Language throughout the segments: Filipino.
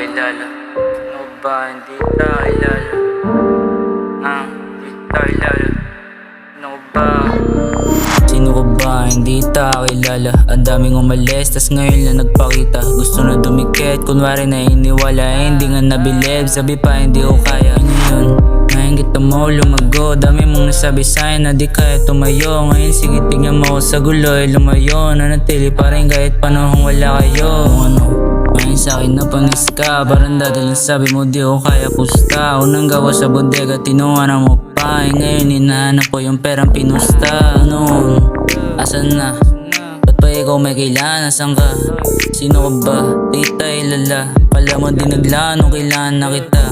kilala. Ano ba hindi kita kilala? Hindi kita kilala. Ano ba? Sino ka ba? Hindi kita kilala. Ang daming umalis, tas ngayon lang nagpakita. Gusto na dumikit, kunwari na iniwala. Hindi nga nabilib, sabi pa hindi ko kaya. Ngayon kita mo lumago. Dami mong nasabi sa'yo na di kaya tumayo. Ngayon sige tingnan mo sa guloy, lumayo. Nanatili pa rin kahit panahong wala kayo. Ngayon sa'kin napanis ka, parang dadalang sabi mo di ko kaya pusta. Unang gawa sa bodega, tinuwanan mo pa. Ngayon hinahanap ko yung perang pinusta. Asan na? Ba't pa ikaw may kailangan? Asan ka? Sino ka ba? Di kita ilala. Pala mo dinaglaan nung kailangan na kita.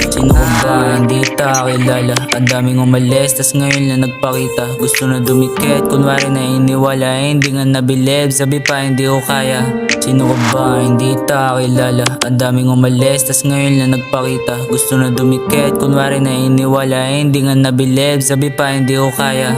Sino ka ba? Hindi kita kilala. Ang daming umalis, tas ngayon lang nagpakita. Gusto na dumikit, kunwari na iniwala. Hindi nga nabilib, sabi pa hindi ko kaya. Sino ka ba? Hindi kita kilala. Ang daming umalis, tas ngayon lang nagpakita. Gusto na dumikit, kunwari na iniwala. Hindi nga nabilib, sabi pa hindi ko kaya.